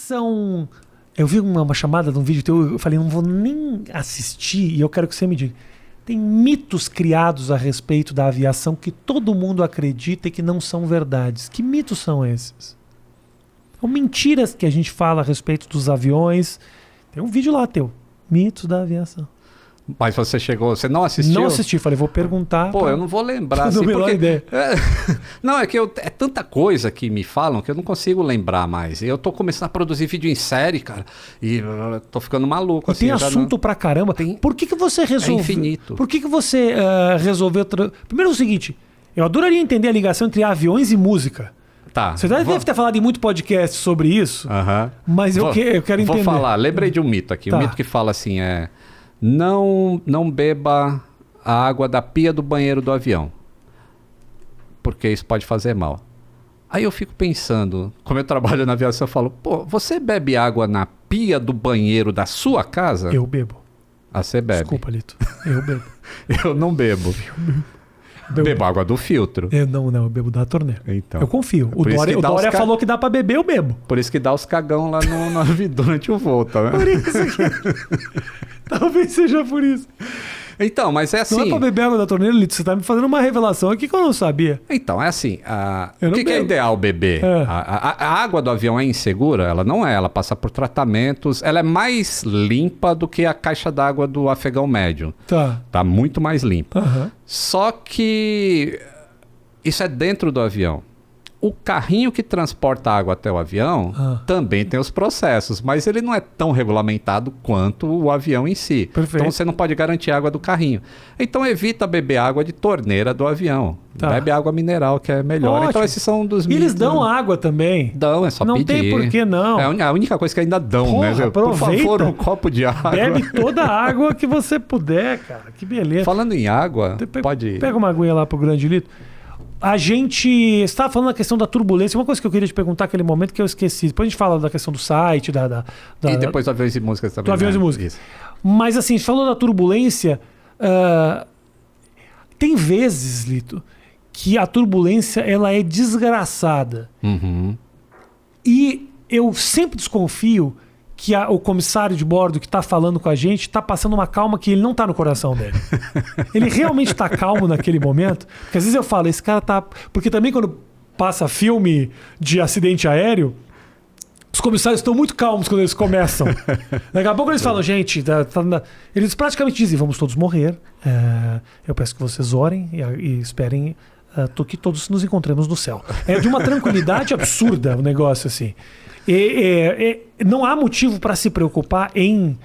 são... Eu vi uma chamada de um vídeo teu, eu falei, não vou nem assistir, e eu quero que você me diga. Tem mitos criados a respeito da aviação que todo mundo acredita e que não são verdades. Que mitos são esses? São mentiras que a gente fala a respeito dos aviões. Tem um vídeo lá teu. Mitos da aviação. Mas você não assistiu? Não assisti, falei, vou perguntar. Pô, eu não vou lembrar. Assim, porque... ideia. Não, é que é tanta coisa que me falam que eu não consigo lembrar mais. Eu tô começando a produzir vídeo em série, cara, e tô ficando maluco. E assim, tem assunto pra caramba. Por que você resolveu? É infinito. Por que você resolveu... Primeiro é o seguinte, eu adoraria entender a ligação entre aviões e música. Tá. Você deve ter falado em muito podcast sobre isso, mas eu quero entender. Vou falar, lembrei de um mito aqui. Um mito que fala assim, não beba a água da pia do banheiro do avião, porque isso pode fazer mal. Aí eu fico pensando, como eu trabalho na aviação, eu falo, pô, você bebe água na pia do banheiro da sua casa? Eu bebo. Ah, você bebe. Desculpa, Lito. Eu bebo. Eu não bebo. Bebo água do filtro. Não, eu bebo da torneira. Então, eu confio. O Dória falou que dá pra beber, eu bebo. Por isso que dá os cagão lá durante o voo, tá vendo? Por isso que... Talvez seja por isso. Então, mas é assim... Não é pra beber água da torneira, Lito. Você tá me fazendo uma revelação aqui que eu não sabia. Então, é assim... O que é ideal beber? A água do avião é insegura? Ela não é. Ela passa por tratamentos. Ela é mais limpa do que a caixa d'água do afegão médio. Tá muito mais limpa. Só que... Isso é dentro do avião. O carrinho que transporta a água até o avião também tem os processos, mas ele não é tão regulamentado quanto o avião em si. Perfeito. Então você não pode garantir água do carrinho. Então evita beber água de torneira do avião. Bebe água mineral, que é melhor. Ótimo. Então esses são um dos mitos. E eles dão água também? Dão, é só não pedir. Não tem por que não. É a única coisa que ainda dão, né? Por favor, um copo de água. Bebe toda a água que você puder, cara. Que beleza. Falando em água, pode... Pega uma aguinha lá pro Grande Lito. A gente estava falando da questão da turbulência. Uma coisa que eu queria te perguntar naquele momento que eu esqueci. Depois a gente fala da questão do site, e depois do Aviões e Músicas também. Do Aviões e Músicas. Isso. Mas assim, a gente falou da turbulência. Tem vezes, Lito, que a turbulência ela é desgraçada. E eu sempre desconfio que o comissário de bordo que está falando com a gente está passando uma calma que ele não está no coração dele. Ele realmente está calmo naquele momento. Porque às vezes eu falo, esse cara tá... Porque também quando passa filme de acidente aéreo, os comissários estão muito calmos quando eles começam. Daqui a pouco eles falam, gente... Eles praticamente dizem, vamos todos morrer. Eu peço que vocês orem e esperem que todos nos encontremos no céu. É de uma tranquilidade absurda o negócio assim. Não há motivo para se preocupar em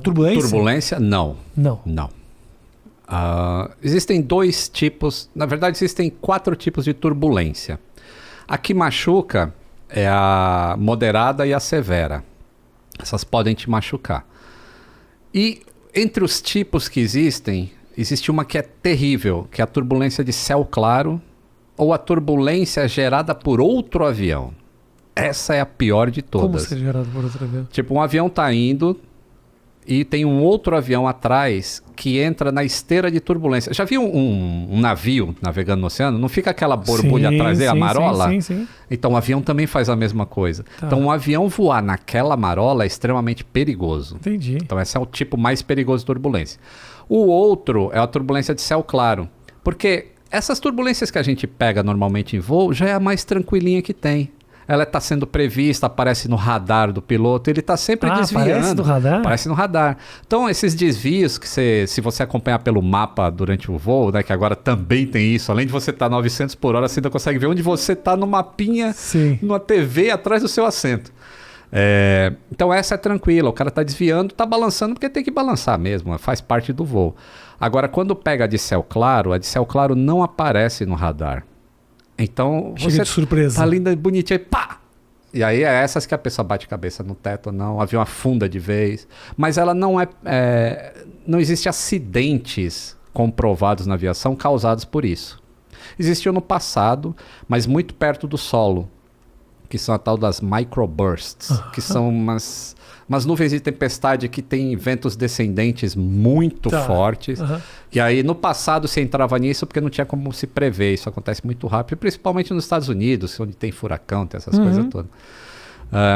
turbulência? Turbulência, não. Existem dois tipos, na verdade existem 4 tipos de turbulência. A que machuca é a moderada e a severa. Essas podem te machucar. E entre os tipos que existem, existe uma que é terrível, que é a turbulência de céu claro, ou a turbulência gerada por outro avião. Essa é a pior de todas. Como ser gerada por outro avião? Tipo, um avião tá indo e tem um outro avião atrás que entra na esteira de turbulência. Já viu um navio navegando no oceano? Não fica aquela borbulha atrás dele, a marola? Sim. Então o avião também faz a mesma coisa. Então um avião voar naquela marola é extremamente perigoso. Entendi. Então esse é o tipo mais perigoso de turbulência. O outro é a turbulência de céu claro. Porque essas turbulências que a gente pega normalmente em voo já é a mais tranquilinha que tem. Ela está sendo prevista, aparece no radar do piloto, ele está sempre desviando. Aparece no radar? Aparece no radar. Então, esses desvios que se você acompanhar pelo mapa durante o voo, né, que agora também tem isso, além de você estar 900 por hora, você ainda consegue ver onde você está no mapinha, numa TV atrás do seu assento. Então essa é tranquila, o cara está desviando, está balançando porque tem que balançar mesmo, faz parte do voo. Agora, quando pega a de céu claro não aparece no radar. Então, chega de surpresa. Tá linda, bonitinha, pá! E aí é essas que a pessoa bate a cabeça no teto, não, o avião afunda de vez. Mas ela não não existe acidentes comprovados na aviação causados por isso. Existiu no passado, mas muito perto do solo. que são a tal das microbursts, que são umas nuvens de tempestade que tem ventos descendentes muito fortes. E aí, no passado, se entrava nisso porque não tinha como se prever. Isso acontece muito rápido, principalmente nos Estados Unidos, onde tem furacão, tem essas coisas todas.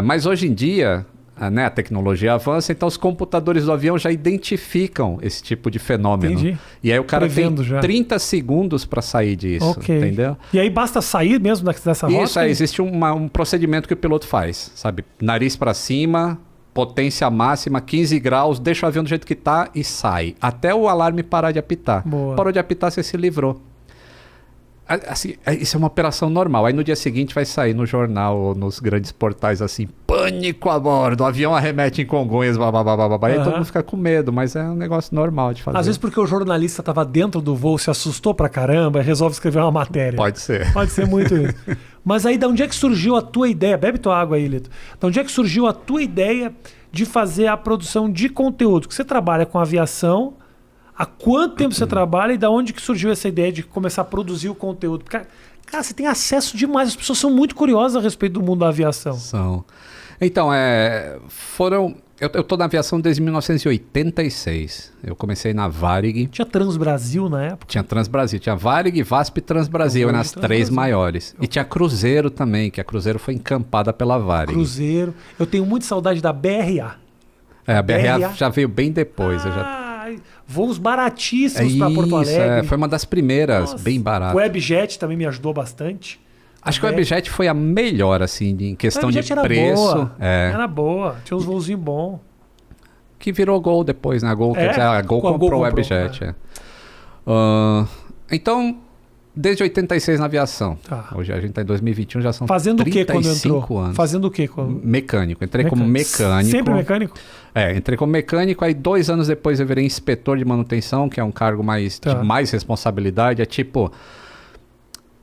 Mas hoje em dia, né, a tecnologia avança, então os computadores do avião já identificam esse tipo de fenômeno. Entendi. E aí o cara tem 30 segundos para sair disso, entendeu? E aí basta sair mesmo dessa rota? Isso, existe um procedimento que o piloto faz, sabe? Nariz para cima, potência máxima, 15 graus, deixa o avião do jeito que está e sai. Até o alarme parar de apitar. Boa. Parou de apitar, você se livrou. Assim, isso é uma operação normal. Aí no dia seguinte vai sair no jornal ou nos grandes portais assim, pânico a bordo, o avião arremete em Congonhas, Aí todo mundo fica com medo, mas é um negócio normal de fazer. Às vezes porque o jornalista estava dentro do voo, se assustou pra caramba e resolve escrever uma matéria. Pode ser. Pode ser muito isso. Mas aí, de onde é que surgiu a tua ideia? Bebe tua água aí, Lito. De onde é que surgiu a tua ideia de fazer a produção de conteúdo? Porque você trabalha com aviação. Há quanto tempo você trabalha e da onde que surgiu essa ideia de começar a produzir o conteúdo? Porque, cara, você tem acesso demais. As pessoas são muito curiosas a respeito do mundo da aviação. São. Então, eu tô na aviação desde 1986. Eu comecei na Varig. Tinha Transbrasil na época? Tinha Transbrasil. Tinha Varig, VASP e Transbrasil. Eram as três maiores. E tinha Cruzeiro também, que a Cruzeiro foi encampada pela Varig. Cruzeiro. Eu tenho muita saudade da BRA. A BRA já veio bem depois. Voos baratíssimos para Porto Alegre. Foi uma das primeiras, bem barata. O Webjet também me ajudou bastante. Acho que o Webjet foi a melhor, assim, em questão de preço. Era boa, tinha uns voozinhos bons. Que virou Gol depois, né? A Gol comprou o Webjet. Então, desde 86 na aviação. Hoje a gente está em 2021, já são 35 anos. Fazendo o quê? Mecânico. Entrei como mecânico. Sempre mecânico? Entrei como mecânico, aí 2 anos depois eu virei inspetor de manutenção, que é um cargo de mais responsabilidade. É tipo...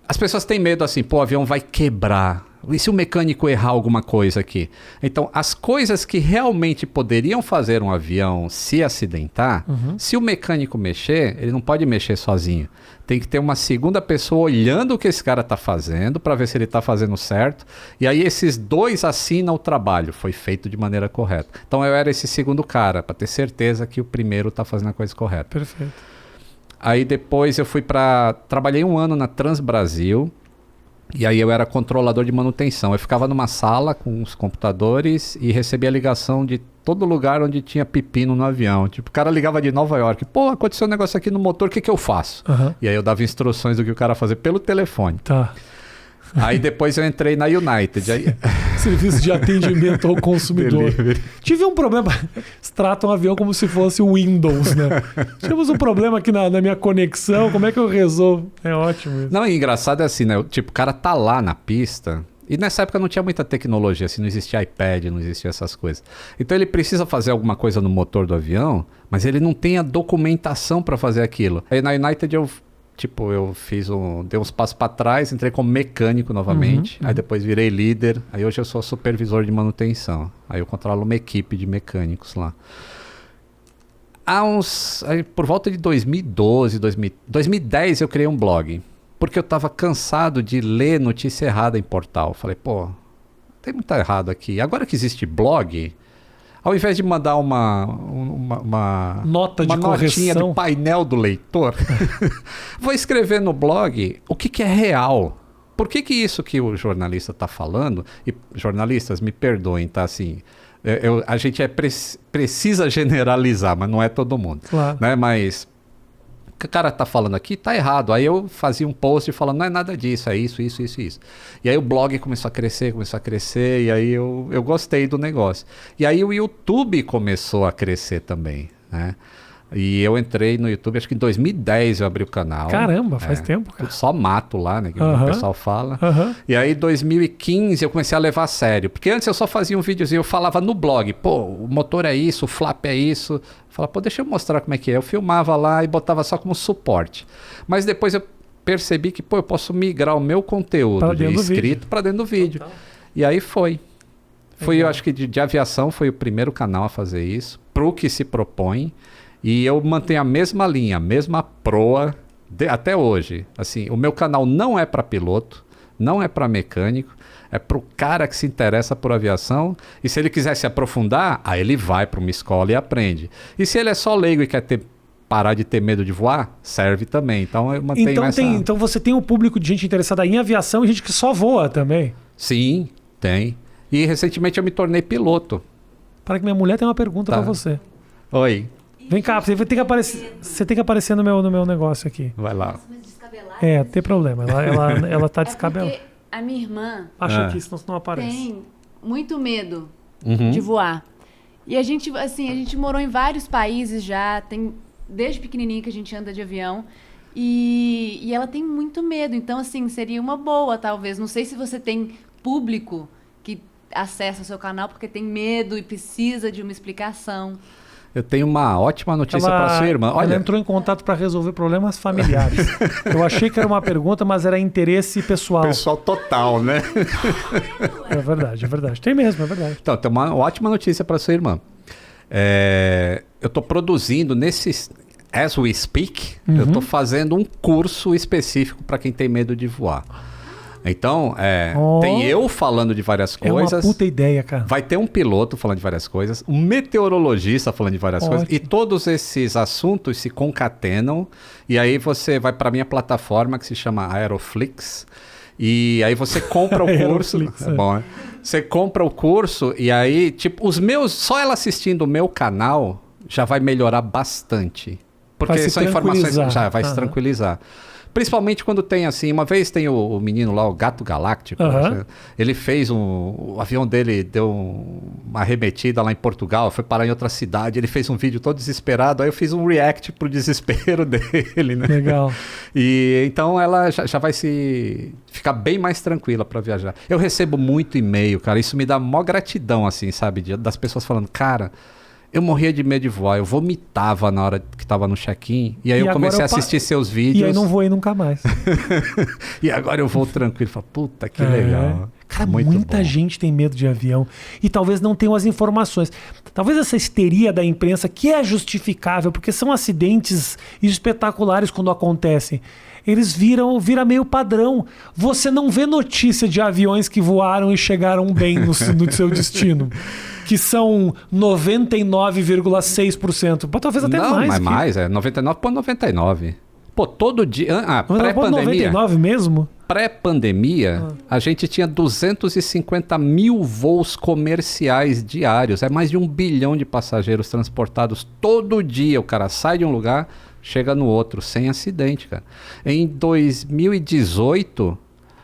As pessoas têm medo assim, o avião vai quebrar. E se o mecânico errar alguma coisa aqui? Então, as coisas que realmente poderiam fazer um avião se acidentar, se o mecânico mexer, ele não pode mexer sozinho. Tem que ter uma segunda pessoa olhando o que esse cara está fazendo para ver se ele está fazendo certo. E aí esses 2 assinam o trabalho. Foi feito de maneira correta. Então, eu era esse segundo cara, para ter certeza que o primeiro está fazendo a coisa correta. Perfeito. Aí depois eu fui trabalhei 1 ano na Transbrasil. E aí eu era controlador de manutenção. Eu ficava numa sala com os computadores e recebia ligação de todo lugar onde tinha pepino no avião. Tipo, o cara ligava de Nova York. Pô, aconteceu um negócio aqui no motor, o que eu faço? E aí eu dava instruções do que o cara fazer pelo telefone. Aí depois eu entrei na United. Aí... Serviço de atendimento ao consumidor. Tive um problema. Eles tratam o avião como se fosse o Windows, né? Tivemos um problema aqui na minha conexão. Como é que eu resolvo? É ótimo isso. Não, e engraçado é assim, né? Tipo, o cara tá lá na pista. E nessa época não tinha muita tecnologia, assim, não existia iPad, não existia essas coisas. Então ele precisa fazer alguma coisa no motor do avião, mas ele não tem a documentação para fazer aquilo. Aí na United eu dei uns passos para trás, entrei como mecânico novamente, aí depois virei líder, aí hoje eu sou supervisor de manutenção, aí eu controlo uma equipe de mecânicos lá. Por volta de 2012, 2010 eu criei um blog, porque eu estava cansado de ler notícia errada em portal. Falei, tem muito errado aqui. Agora que existe blog... Ao invés de mandar uma nota de notinha correção do painel do leitor, vou escrever no blog o que é real. Por que isso que o jornalista está falando? E jornalistas, me perdoem, tá assim... a gente precisa generalizar, mas não é todo mundo. Claro. Né? Mas o que o cara tá falando aqui tá errado. Aí eu fazia um post falando, não é nada disso, é isso. E aí o blog começou a crescer, e aí eu gostei do negócio. E aí o YouTube começou a crescer também, né? E eu entrei no YouTube, acho que em 2010 eu abri o canal. Caramba, faz tempo, cara. Só mato lá, né? Que o pessoal fala. E aí em 2015 eu comecei a levar a sério. Porque antes eu só fazia um videozinho, eu falava no blog. O motor é isso, o flap é isso. Eu falava, deixa eu mostrar como é que é. Eu filmava lá e botava só como suporte. Mas depois eu percebi que, eu posso migrar o meu conteúdo de escrito para dentro do vídeo. Total. E aí foi. Eu acho que de aviação foi o primeiro canal a fazer isso. Pro que se propõe. E eu mantenho a mesma linha, a mesma proa até hoje. Assim, o meu canal não é para piloto, não é para mecânico, é para o cara que se interessa por aviação. E se ele quiser se aprofundar, aí ele vai para uma escola e aprende. E se ele é só leigo e quer parar de ter medo de voar, serve também. Então eu mantenho Então você tem um público de gente interessada em aviação e gente que só voa também. Sim, tem. E recentemente eu me tornei piloto. Para que minha mulher tem uma pergunta para você. Oi. Vem cá, você tem que aparecer no meu negócio aqui. Vai lá. Não tem problema. Ela tá descabelada. Porque a minha irmã Acha que isso não aparece. tem muito medo de voar. E a gente morou em vários países já, desde pequenininha que a gente anda de avião. E ela tem muito medo. Então, assim, seria uma boa, talvez. Não sei se você tem público que acessa o seu canal porque tem medo e precisa de uma explicação. Eu tenho uma ótima notícia para sua irmã. Olha, ela entrou em contato para resolver problemas familiares. Eu achei que era uma pergunta, mas era interesse pessoal. Pessoal total, né? É verdade. Tem mesmo, é verdade. Então, tem uma ótima notícia para sua irmã. Eu estou produzindo as we speak, eu estou fazendo um curso específico para quem tem medo de voar. Então, tem eu falando de várias coisas. É uma puta ideia, cara. Vai ter um piloto falando de várias coisas, um meteorologista falando de várias coisas. E todos esses assuntos se concatenam. E aí você vai para a minha plataforma que se chama Aeroflix. E aí você compra o curso. É bom, né? Você compra o curso e aí, tipo, só ela assistindo o meu canal já vai melhorar bastante. Porque são informações que já vai se tranquilizar. Principalmente quando tem assim, uma vez tem o menino lá, o Gato Galáctico, ele fez o avião dele deu uma arremetida lá em Portugal, foi parar em outra cidade, ele fez um vídeo todo desesperado, aí eu fiz um react pro desespero dele, né? Legal. E então ela já vai ficar bem mais tranquila para viajar. Eu recebo muito e-mail, cara, isso me dá mó gratidão, assim, sabe? Das pessoas falando, cara, eu morria de medo de voar, eu vomitava na hora que estava no check-in, e aí eu comecei a assistir seus vídeos. E aí não voei nunca mais. E agora eu vou tranquilo, falo, puta, que legal. Cara, muita gente tem medo de avião e talvez não tenham as informações. Talvez essa histeria da imprensa, que é justificável, porque são acidentes espetaculares quando acontecem, eles vira meio padrão. Você não vê notícia de aviões que voaram e chegaram bem no seu destino. Que são 99,6%. Talvez até mais. Não, mas mais, 99,99%. Pô, todo dia... pré-pandemia... 99 mesmo? Pré-pandemia, a gente tinha 250 mil voos comerciais diários. É mais de 1 bilhão de passageiros transportados todo dia. O cara sai de um lugar, chega no outro, sem acidente, cara. Em 2018,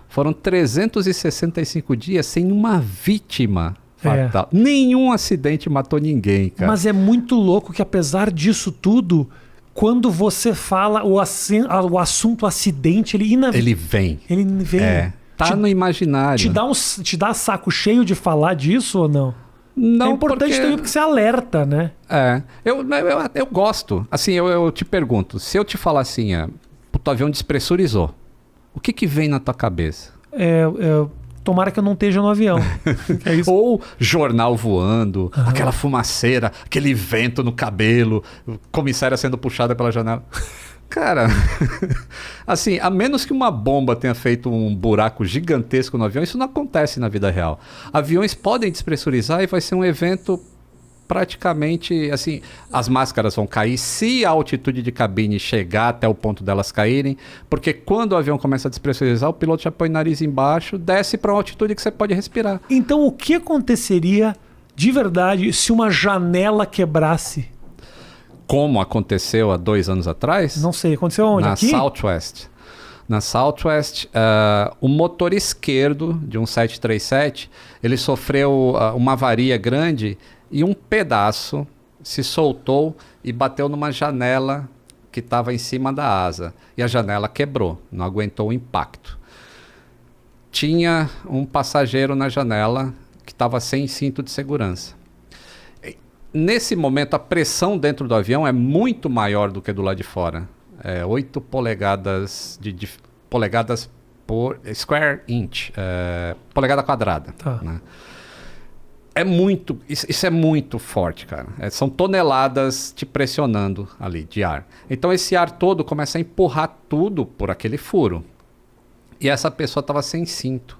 foram 365 dias sem uma vítima fatal. Nenhum acidente matou ninguém, cara. Mas é muito louco que, apesar disso tudo, quando você fala o assunto acidente, ele vem. Ele vem. Tá no imaginário. Te dá saco cheio de falar disso ou não? Não, é importante também porque você alerta, né? Eu gosto. Assim, eu te pergunto, se eu te falar assim, o teu avião despressurizou, o que vem na tua cabeça? Tomara que eu não esteja no avião. É isso. Ou jornal voando, aquela fumaceira, aquele vento no cabelo, comissária sendo puxada pela janela. Cara, assim, a menos que uma bomba tenha feito um buraco gigantesco no avião, isso não acontece na vida real. Aviões podem despressurizar e vai ser um evento praticamente, assim, as máscaras vão cair se a altitude de cabine chegar até o ponto delas caírem, porque quando o avião começa a despressurizar, o piloto já põe o nariz embaixo, desce para uma altitude que você pode respirar. Então, o que aconteceria de verdade se uma janela quebrasse? Como aconteceu há 2 anos atrás? Não sei, aconteceu onde? Na Aqui? Southwest. Na Southwest, o motor esquerdo de um 737, ele sofreu uma avaria grande e um pedaço se soltou e bateu numa janela que estava em cima da asa. E a janela quebrou, não aguentou o impacto. Tinha um passageiro na janela que estava sem cinto de segurança. Nesse momento, a pressão dentro do avião é muito maior do que do lado de fora. 8 polegadas polegadas por square inch, polegada quadrada. Tá. Né? Isso é muito forte, cara. São toneladas te pressionando ali de ar. Então esse ar todo começa a empurrar tudo por aquele furo. E essa pessoa estava sem cinto.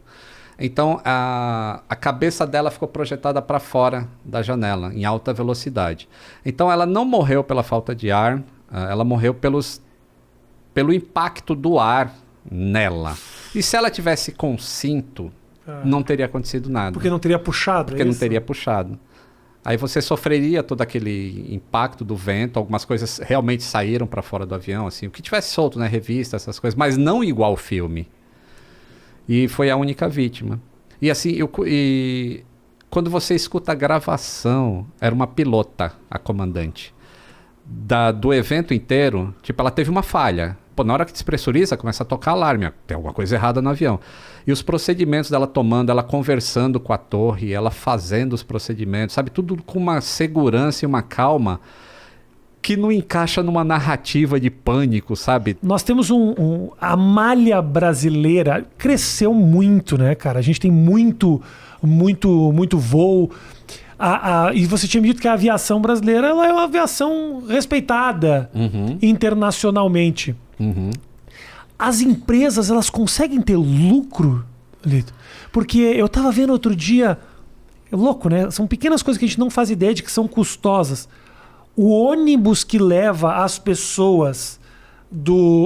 Então, a cabeça dela ficou projetada para fora da janela, em alta velocidade. Então, ela não morreu pela falta de ar, ela morreu pelo impacto do ar nela. E se ela tivesse com cinto, não teria acontecido nada. Porque não teria puxado, Porque não teria puxado. Aí você sofreria todo aquele impacto do vento, algumas coisas realmente saíram para fora do avião, assim, o que tivesse solto, né, revista, essas coisas, mas não igual o filme. E foi a única vítima. E assim, quando você escuta a gravação, era uma pilota, a comandante, do evento inteiro, tipo, ela teve uma falha. Pô, na hora que despressuriza, começa a tocar alarme, tem alguma coisa errada no avião. E os procedimentos dela tomando, ela conversando com a torre, ela fazendo os procedimentos, sabe? Tudo com uma segurança e uma calma que não encaixa numa narrativa de pânico, sabe? Nós temos a malha brasileira cresceu muito, né, cara? A gente tem muito voo. E você tinha me dito que a aviação brasileira ela é uma aviação respeitada internacionalmente. As empresas, elas conseguem ter lucro, Lito? Porque eu tava vendo outro dia, é louco, né? São pequenas coisas que a gente não faz ideia de que são custosas. O ônibus que leva as pessoas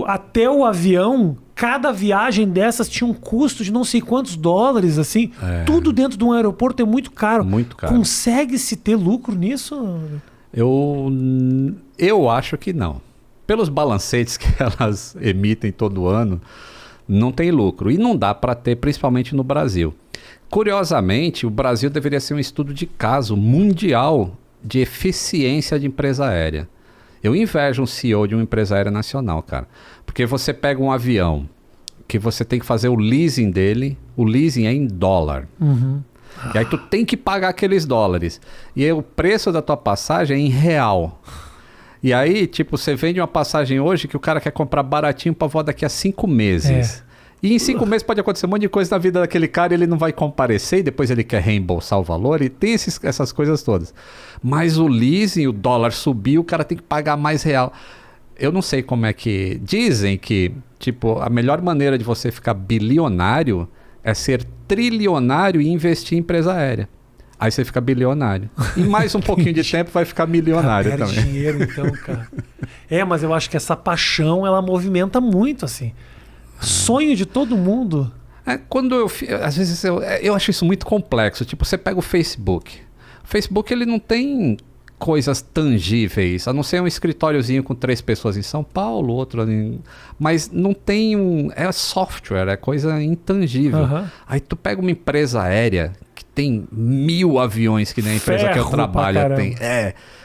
até o avião, cada viagem dessas tinha um custo de não sei quantos dólares, assim. Tudo dentro de um aeroporto é muito caro. Muito caro. Consegue-se ter lucro nisso? Eu acho que não. Pelos balancetes que elas emitem todo ano, não tem lucro. E não dá para ter, principalmente no Brasil. Curiosamente, o Brasil deveria ser um estudo de caso mundial de eficiência de empresa aérea. Eu invejo um CEO de uma empresa aérea nacional, cara. Porque você pega um avião que você tem que fazer o leasing dele, o leasing é em dólar. E aí tu tem que pagar aqueles dólares. E aí o preço da tua passagem é em real. E aí, tipo, você vende uma passagem hoje que o cara quer comprar baratinho para voar daqui a 5 meses. E em 5 meses pode acontecer um monte de coisa na vida daquele cara e ele não vai comparecer e depois ele quer reembolsar o valor e tem essas coisas todas. Mas o leasing, o dólar subiu, o cara tem que pagar mais real. Eu não sei como é que... Dizem que, tipo, a melhor maneira de você ficar bilionário é ser trilionário e investir em empresa aérea. Aí você fica bilionário. E mais um pouquinho de tempo vai ficar milionário também. Dinheiro, então, cara. Mas eu acho que essa paixão, ela movimenta muito, assim. Sonho de todo mundo. Às vezes eu acho isso muito complexo. Tipo, você pega o Facebook. O Facebook, ele não tem coisas tangíveis, a não ser um escritóriozinho com 3 pessoas em São Paulo, outro ali... Mas não tem é software, é coisa intangível. Aí tu pega uma empresa aérea que tem 1000 aviões, que nem a empresa que eu trabalho tem.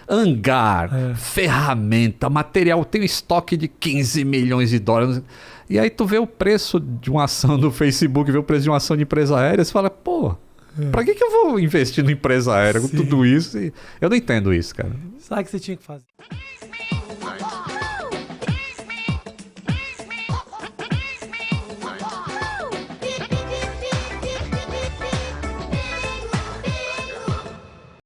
Hangar, ferramenta, material, tem um estoque de 15 milhões de dólares. E aí tu vê o preço de uma ação do Facebook, vê o preço de uma ação de empresa aérea, você fala, pô, pra que eu vou investir numa empresa aérea com tudo isso? Eu não entendo isso, cara. Sabe o que você tinha que fazer?